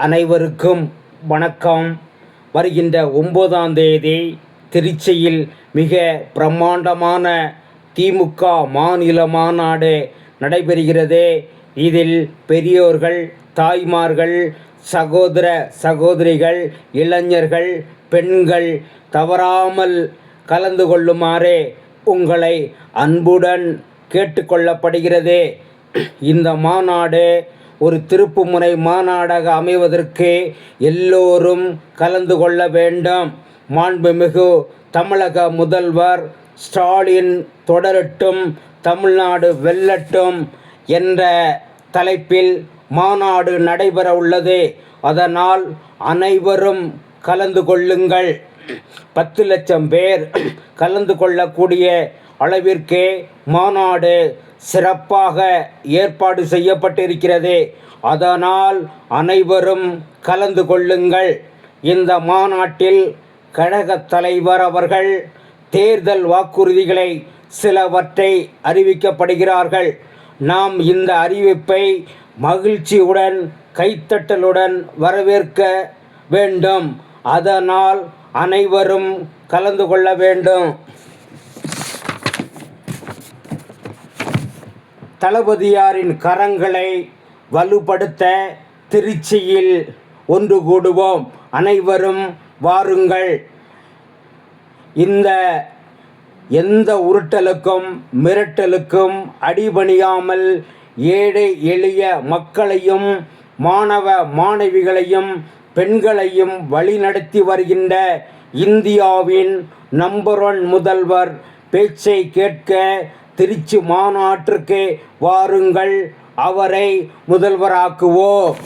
அனைவருக்கும் வணக்கம். வருகின்ற 9ஆம் தேதி திருச்சியில் மிக பிரம்மாண்டமான திமுக மாநில மாநாடு நடைபெறுகிறது. இதில் பெரியோர்கள், தாய்மார்கள், சகோதர சகோதரிகள், இளைஞர்கள், பெண்கள் தவறாமல் கலந்து கொள்ளுமாறு உங்களை அன்புடன் கேட்டுக்கொள்ளப்படுகிறது. இந்த மாநாடு ஒரு திருப்புமுனை மாநாடாக அமைவதற்கு எல்லோரும் கலந்து கொள்ள வேண்டும். மாண்புமிகு தமிழக முதல்வர் ஸ்டாலின் தொடரட்டும், தமிழ்நாடு வெல்லட்டும் என்ற தலைப்பில் மாநாடு நடைபெற உள்ளது. அதனால் அனைவரும் கலந்து கொள்ளுங்கள். 10 லட்சம் பேர் கலந்து கொள்ளக்கூடிய அளவிற்கு மாநாடு சிறப்பாக ஏற்பாடு செய்யப்பட்டிருக்கிறது. அதனால் அனைவரும் கலந்து கொள்ளுங்கள். இந்த மாநாட்டில் கழகத் தலைவர் அவர்கள் தேர்தல் வாக்குறுதிகளை சிலவற்றை அறிவிக்கப்படுகிறார்கள். நாம் இந்த அறிவிப்பை மகிழ்ச்சியுடன் கைத்தட்டலுடன் வரவேற்க வேண்டும். அதனால் அனைவரும் கலந்து கொள்ள வேண்டும். தளபதியாரின் கரங்களை வலுப்படுத்த திருச்சியில் ஒன்று கூடுவோம். அனைவரும் வாருங்கள். எந்த உருட்டலுக்கும் மிரட்டலுக்கும் அடிபணியாமல் ஏழை எளிய மக்களையும் மாணவ மாணவிகளையும் பெண்களையும் வழிநடத்தி வருகின்ற இந்தியாவின் நம்பர் 1 முதல்வர் பேச்சை கேட்க திருச்சி மாநாட்டிற்கு வாருங்கள். அவரை முதல்வராக்குவோம்.